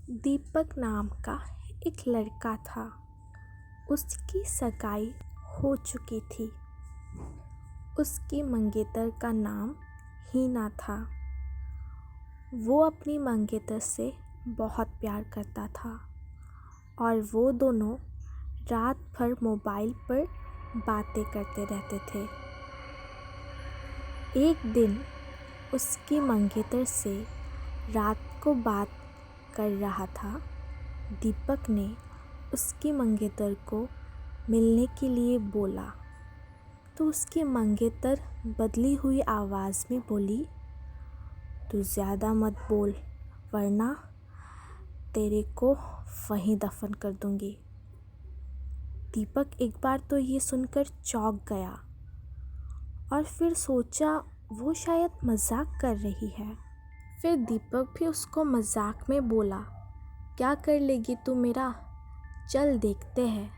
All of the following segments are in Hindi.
दीपक नाम का एक लड़का था। उसकी सगाई हो चुकी थी। उसकी मंगेतर का नाम हीना था। वो अपनी मंगेतर से बहुत प्यार करता था और वो दोनों रात भर मोबाइल पर बातें करते रहते थे। एक दिन उसकी मंगेतर से रात को बात कर रहा था। दीपक ने उसकी मंगेतर को मिलने के लिए बोला तो उसकी मंगेतर बदली हुई आवाज़ में बोली, तू ज़्यादा मत बोल वरना तेरे को वहीं दफन कर दूंगी। दीपक एक बार तो ये सुनकर चौंक गया और फिर सोचा वो शायद मजाक कर रही है। फिर दीपक भी उसको मजाक में बोला, क्या कर लेगी तू मेरा, चल देखते हैं।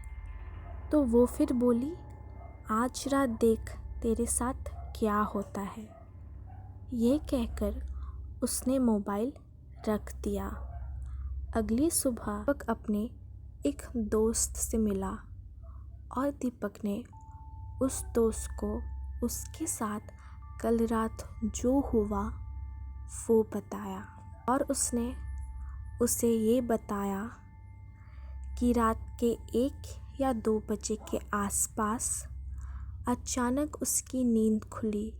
तो वो फिर बोली, आज रात देख तेरे साथ क्या होता है। ये कहकर उसने मोबाइल रख दिया। अगली सुबह दीपक अपने एक दोस्त से मिला और दीपक ने उस दोस्त को उसके साथ कल रात जो हुआ वो बताया और उसने उसे ये बताया कि रात के 1 या 2 बजे के आसपास अचानक उसकी नींद खुली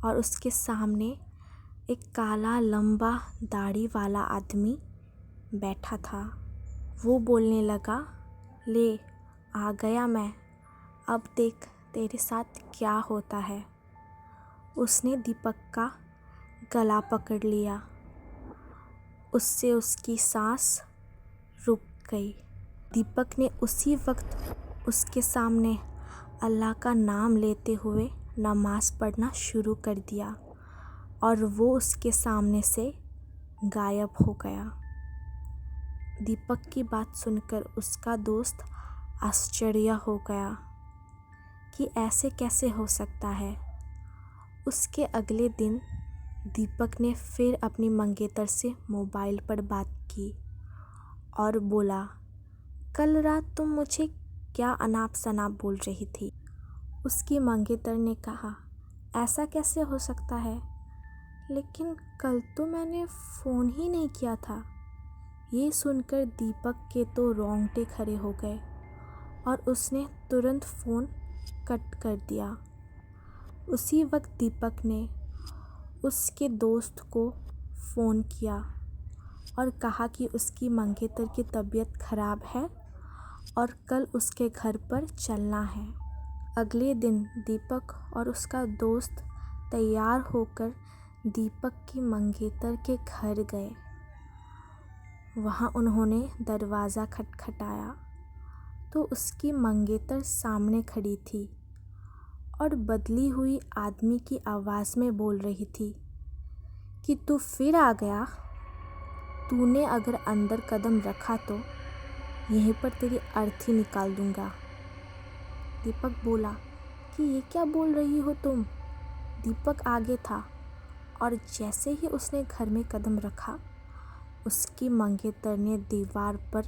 और उसके सामने एक काला लंबा दाढ़ी वाला आदमी बैठा था। वो बोलने लगा, ले आ गया मैं, अब देख तेरे साथ क्या होता है। उसने दीपक का गला पकड़ लिया। उससे उसकी सांस रुक गई। दीपक ने उसी वक्त उसके सामने अल्लाह का नाम लेते हुए नमाज पढ़ना शुरू कर दिया और वो उसके सामने से गायब हो गया। दीपक की बात सुनकर उसका दोस्त आश्चर्य हो गया कि ऐसे कैसे हो सकता है। उसके अगले दिन दीपक ने फिर अपनी मंगेतर से मोबाइल पर बात की और बोला, कल रात तुम मुझे क्या अनाप शनाप बोल रही थी। उसकी मंगेतर ने कहा, ऐसा कैसे हो सकता है, लेकिन कल तो मैंने फ़ोन ही नहीं किया था। ये सुनकर दीपक के तो रोंगटे खड़े हो गए और उसने तुरंत फ़ोन कट कर दिया। उसी वक्त दीपक ने उसके दोस्त को फ़ोन किया और कहा कि उसकी मंगेतर की तबीयत ख़राब है और कल उसके घर पर चलना है। अगले दिन दीपक और उसका दोस्त तैयार होकर दीपक की मंगेतर के घर गए। वहाँ उन्होंने दरवाज़ा खटखटाया तो उसकी मंगेतर सामने खड़ी थी और बदली हुई आदमी की आवाज़ में बोल रही थी कि तू फिर आ गया। तूने अगर अंदर कदम रखा तो यहीं पर तेरी अर्थी निकाल दूंगा। दीपक बोला कि ये क्या बोल रही हो तुम। दीपक आगे था और जैसे ही उसने घर में कदम रखा, उसकी मंगेतर ने दीवार पर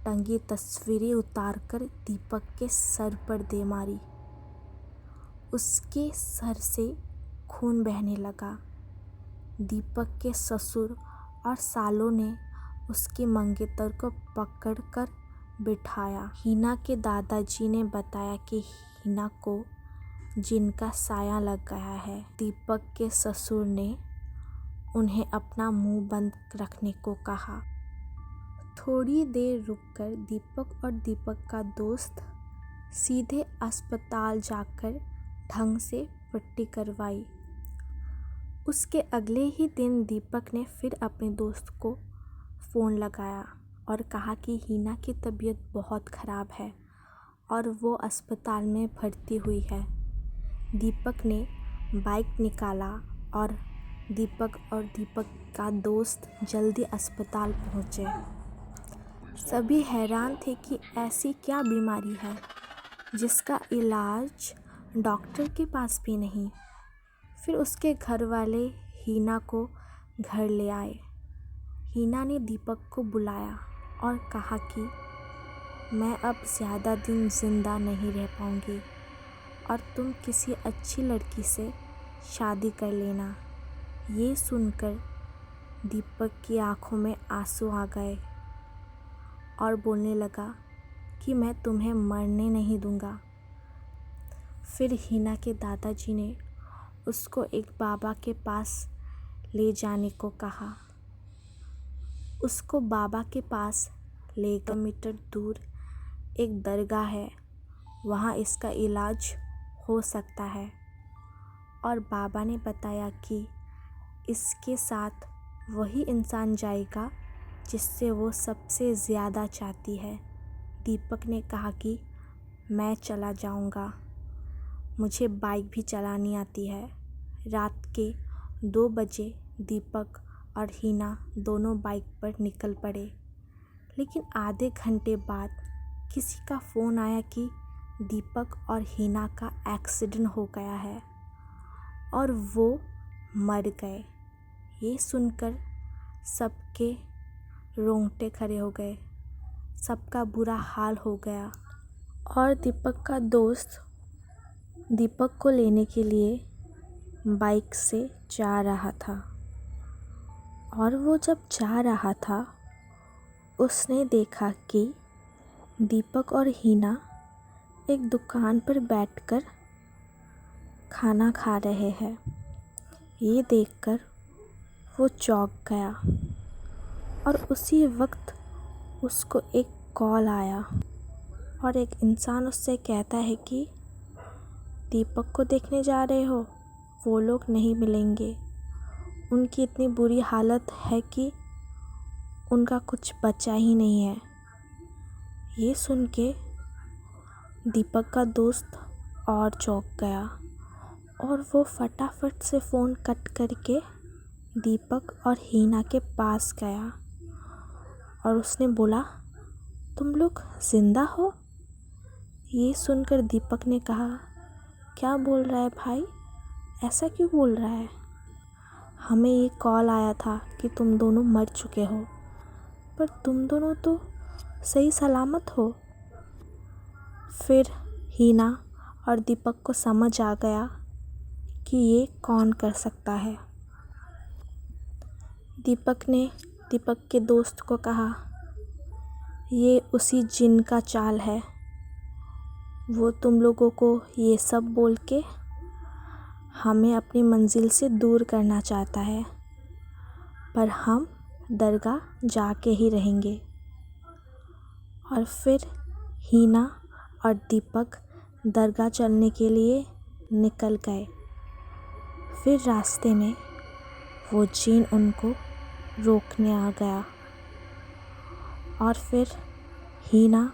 टंगी तस्वीरें उतारकर दीपक के सर पर दे मारी। उसके सर से खून बहने लगा। दीपक के ससुर और सालों ने उसकी मंगेतर को पकड़कर बिठाया। हीना के दादाजी ने बताया कि हीना को जिनका साया लग गया है। दीपक के ससुर ने उन्हें अपना मुंह बंद रखने को कहा। थोड़ी देर रुककर दीपक और दीपक का दोस्त सीधे अस्पताल जाकर ढंग से पट्टी करवाई। उसके अगले ही दिन दीपक ने फिर अपने दोस्त को फ़ोन लगाया और कहा कि हीना की तबीयत बहुत ख़राब है और वो अस्पताल में भर्ती हुई है। दीपक ने बाइक निकाला और दीपक का दोस्त जल्दी अस्पताल पहुँचे। सभी हैरान थे कि ऐसी क्या बीमारी है जिसका इलाज डॉक्टर के पास भी नहीं। फिर उसके घर वाले हीना को घर ले आए हिना ने दीपक को बुलाया और कहा कि मैं अब ज़्यादा दिन ज़िंदा नहीं रह पाऊँगी और तुम किसी अच्छी लड़की से शादी कर लेना। ये सुनकर दीपक की आंखों में आंसू आ गए और बोलने लगा कि मैं तुम्हें मरने नहीं दूंगा। फिर हिना के दादाजी ने उसको एक बाबा के पास ले जाने को कहा। उसको बाबा के पास ले किलोमीटर दूर एक दरगाह है, वहाँ इसका इलाज हो सकता है। और बाबा ने बताया कि इसके साथ वही इंसान जाएगा जिससे वो सबसे ज़्यादा चाहती है। दीपक ने कहा कि मैं चला जाऊंगा, मुझे बाइक भी चलानी आती है। रात के 2 बजे दीपक और हिना दोनों बाइक पर निकल पड़े। लेकिन आधे घंटे बाद किसी का फ़ोन आया कि दीपक और हिना का एक्सीडेंट हो गया है और वो मर गए। ये सुनकर सबके रोंगटे खड़े हो गए, सबका बुरा हाल हो गया। और दीपक का दोस्त दीपक को लेने के लिए बाइक से जा रहा था। और वो जब जा रहा था उसने देखा कि दीपक और हिना एक दुकान पर बैठकर खाना खा रहे हैं। ये देखकर वो चौंक गया और उसी वक्त उसको एक कॉल आया और एक इंसान उससे कहता है कि दीपक को देखने जा रहे हो, वो लोग नहीं मिलेंगे, उनकी इतनी बुरी हालत है कि उनका कुछ बचा ही नहीं है। ये सुन के दीपक का दोस्त और चौंक गया और वो फटाफट से फ़ोन कट करके दीपक और हिना के पास गया और उसने बोला, तुम लोग ज़िंदा हो? ये सुनकर दीपक ने कहा, क्या बोल रहा है भाई, ऐसा क्यों बोल रहा है? हमें ये कॉल आया था कि तुम दोनों मर चुके हो, पर तुम दोनों तो सही सलामत हो। फिर हिना और दीपक को समझ आ गया कि ये कौन कर सकता है। दीपक ने दीपक के दोस्त को कहा, ये उसी जिन का चाल है, वो तुम लोगों को ये सब बोल के हमें अपनी मंजिल से दूर करना चाहता है, पर हम दरगाह जाके ही रहेंगे। और फिर हिना और दीपक दरगाह चलने के लिए निकल गए। फिर रास्ते में वो जिन उनको रोकने आ गया और फिर हिना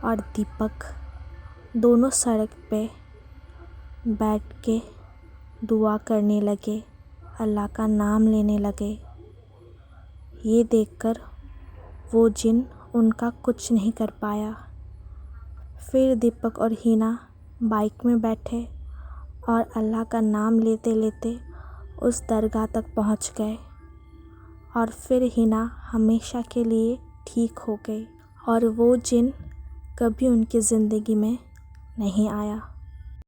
और दीपक दोनों सड़क पे बैठ के दुआ करने लगे, अल्लाह का नाम लेने लगे। ये देखकर वो जिन उनका कुछ नहीं कर पाया। फिर दीपक और हिना बाइक में बैठे और अल्लाह का नाम लेते लेते उस दरगाह तक पहुंच गए और फिर हिना हमेशा के लिए ठीक हो गई और वो जिन कभी उनकी ज़िंदगी में नहीं आया।